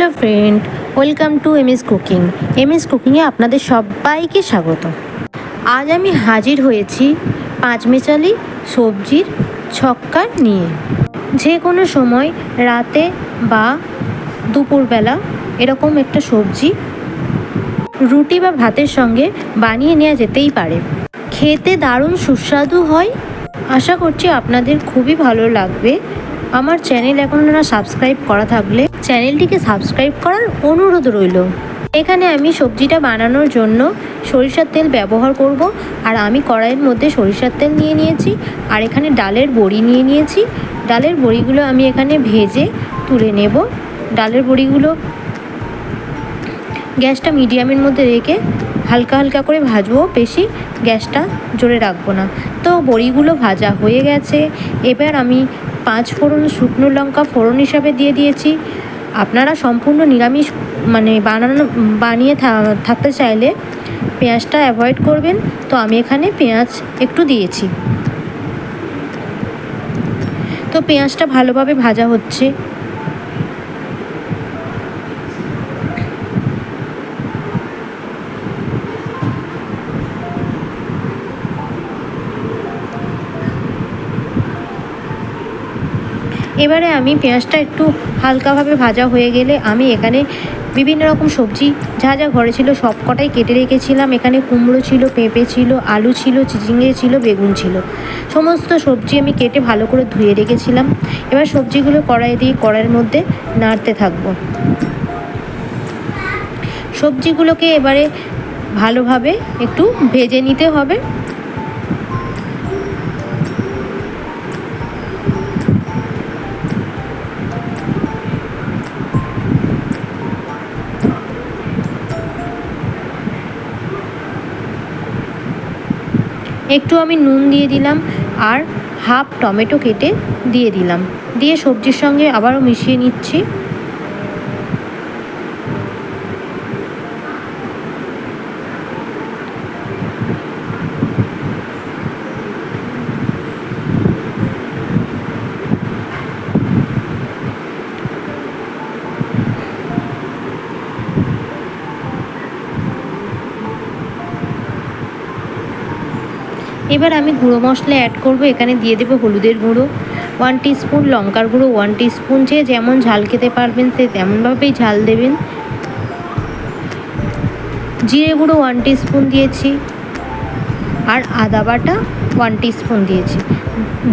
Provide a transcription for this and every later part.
Hello friend, welcome to MS cooking. MS কুকিংয়ে আপনাদের সবাইকে স্বাগত। আজ আমি হাজির হয়েছি পাঁচমেশালি সবজির ছক্কা নিয়ে। যে কোনো সময় রাতে বা দুপুরবেলা এরকম একটা সবজি রুটি বা ভাতের সঙ্গে বানিয়ে নেওয়া যেতেই পারে। খেতে দারুণ সুস্বাদু হয়। আশা করছি আপনাদের খুবই ভালো লাগবে। আমার চ্যানেল এখনও না সাবস্ক্রাইব করা থাকলে চ্যানেলটিকে সাবস্ক্রাইব করার অনুরোধ রইল। এখানে আমি সবজিটা বানানোর জন্য সরিষার তেল ব্যবহার করব। আর আমি কড়াইয়ের মধ্যে সরিষার তেল নিয়ে নিয়েছি, আর এখানে ডালের বড়ি নিয়ে নিয়েছি। ডালের বড়িগুলো আমি এখানে ভেজে তুলে নেব। ডালের বড়িগুলো গ্যাসটা মিডিয়ামের মধ্যে রেখে হালকা হালকা করে ভাজবো, বেশি গ্যাসটা জোরে রাখবো না। তো বড়িগুলো ভাজা হয়ে গেছে। এবার আমি 5 ফোড়ন শুকনো লঙ্কা ফোড়ন হিসাবে দিয়ে দিয়েছি। আপনারা সম্পূর্ণ নিরামিষ বানিয়ে থাকতে চাইলে পেঁয়াজটা অ্যাভয়েড করবেন। তো আমি এখানে পেঁয়াজ একটু দিয়েছি। তো পেঁয়াজটা ভালোভাবে ভাজা হচ্ছে। এবারে আমি পেঁয়াজটা একটু হালকাভাবে ভাজা হয়ে গেলে আমি এখানে বিভিন্ন রকম সবজি যা যা ঘরে ছিল সব কটাই কেটে রেখেছিলাম। এখানে কুমড়ো ছিল, পেঁপে ছিল, আলু ছিল, চিচিঙ্গে ছিল, বেগুন ছিল। সমস্ত সবজি আমি কেটে ভালো করে ধুয়ে রেখেছিলাম। এবার সবজিগুলো কড়াইয়ের মধ্যে নাড়তে থাকবো। সবজিগুলোকে এবারে ভালোভাবে একটু ভেজে নিতে হবে। একটু আমি নুন দিয়ে দিলাম আর হাফ টমেটো কেটে দিয়ে দিলাম। দিয়ে সবজির সঙ্গে আবারও মিশিয়ে নিচ্ছি। এবার আমি গুঁড়ো মশলা অ্যাড করব। এখানে দিয়ে দেবো হলুদের গুঁড়ো 1 টিস্পুন, লঙ্কার গুঁড়ো 1 টিস্পুন। যে যেমন ঝাল খেতে পারবেন সে তেমনভাবেই ঝাল দেবেন। জিরে গুঁড়ো 1 টিস্পুন দিয়েছি, আর আদা বাটা 1 টিস্পুন দিয়েছি।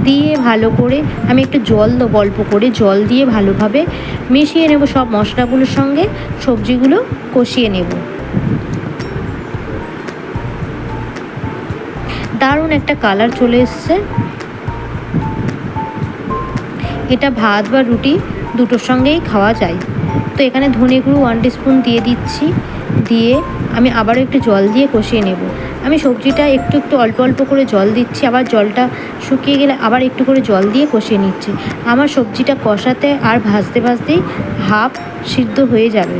দিয়ে ভালো করে আমি একটু জল দেবো, অল্প করে জল দিয়ে ভালোভাবে মিশিয়ে নেব। সব মশলাগুলোর সঙ্গে সবজিগুলো কষিয়ে নেব। দারুণ একটা কালার চলে এসছে। এটা ভাত বা রুটি দুটোর সঙ্গেই খাওয়া যায়। তো এখানে ধনে গুঁড়ো 1 টিস্পুন দিয়ে দিচ্ছি। দিয়ে আমি আবারও একটু জল দিয়ে কষিয়ে নেব। আমি সবজিটা একটু একটু অল্প অল্প করে জল দিচ্ছি, আবার জলটা শুকিয়ে গেলে আবার একটু করে জল দিয়ে কষিয়ে নিচ্ছি। আমার সবজিটা কষাতে আর ভাজতে ভাজতেই হাফ সিদ্ধ হয়ে যাবে।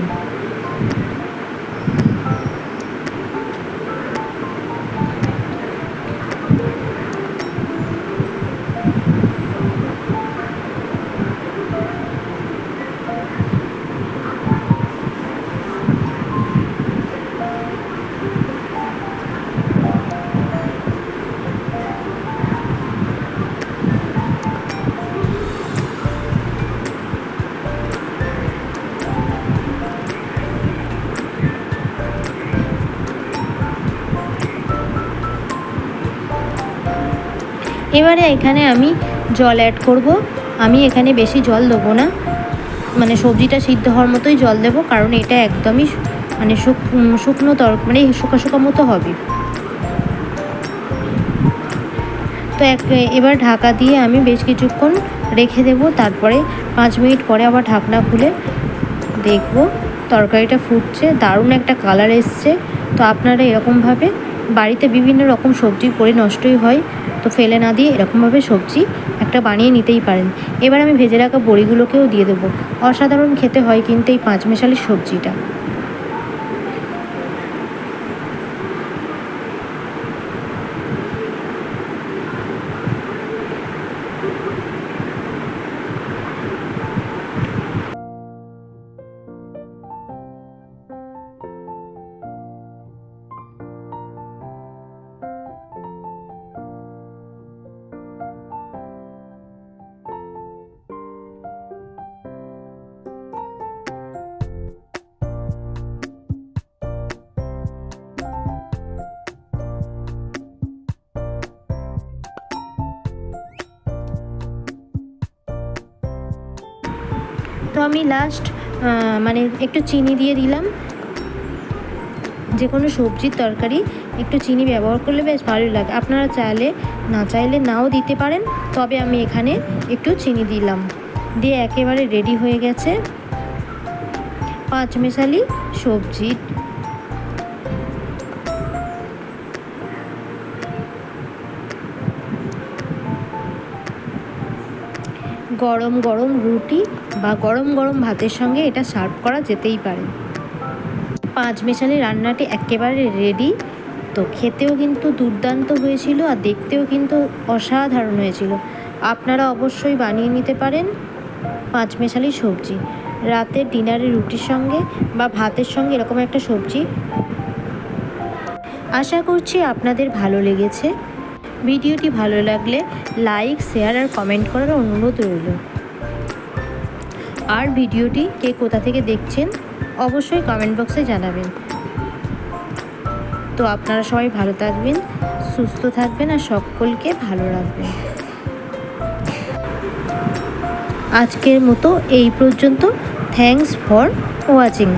এবারে এখানে আমি জল অ্যাড করব। আমি এখানে বেশি জল দেবো না, সবজিটা সিদ্ধ হওয়ার মতোই জল দেবো, কারণ এটা একদমই শুকনো শুকা শুকা মতো হবে। তো এবার ঢাকা দিয়ে আমি বেশ কিছুক্ষণ রেখে দেব। তারপরে 5 মিনিট পরে আবার ঢাকনা খুলে দেখব তরকারিটা ফুটছে, দারুণ একটা কালার এসছে। তো আপনারা এরকমভাবে বাড়িতে বিভিন্ন রকম সবজি করে নষ্টই হয়, তো ফেলে না দিয়ে এরকমভাবে সবজি একটা বানিয়ে নিতেই পারেন। এবার আমি ভেজে রাখা বড়িগুলোকেও দিয়ে দেবো। অসাধারণ খেতে হয় কিন্তু এই পাঁচমেশালি সবজিটা। তো আমি লাস্ট মানে একটু চিনি দিয়ে দিলাম। যে কোনো সবজির তরকারি একটু চিনি ব্যবহার করলে বেশ ভালোই লাগে। আপনারা চাইলে নাও দিতে পারেন, তবে আমি এখানে একটু চিনি দিলাম। দিয়ে একেবারে রেডি হয়ে গেছে পাঁচমেশালি সবজি। গরম গরম রুটি বা গরম গরম ভাতের সঙ্গে এটা সার্ভ করা যেতেই পারে। পাঁচমেশালি রান্নাটি একেবারে রেডি। তো খেতেও কিন্তু দুর্দান্ত হয়েছিল আর দেখতেও কিন্তু অসাধারণ হয়েছিল। আপনারা অবশ্যই বানিয়ে নিতে পারেন পাঁচমেশালি সবজি রাতের ডিনারে রুটির সঙ্গে বা ভাতের সঙ্গে, এরকম একটা সবজি। আশা করছি আপনাদের ভালো লেগেছে। ভিডিওটি ভালো লাগলে লাইক, শেয়ার আর কমেন্ট করার অনুরোধ রইল। আর ভিডিওটি কে কোথা থেকে দেখছেন অবশ্যই কমেন্ট বক্সে জানাবেন। তো আপনারা সবাই ভালো থাকবেন, সুস্থ থাকবেন আর সকলকে ভালো রাখবেন। আজকের মতো এই পর্যন্ত। Thanks for watching.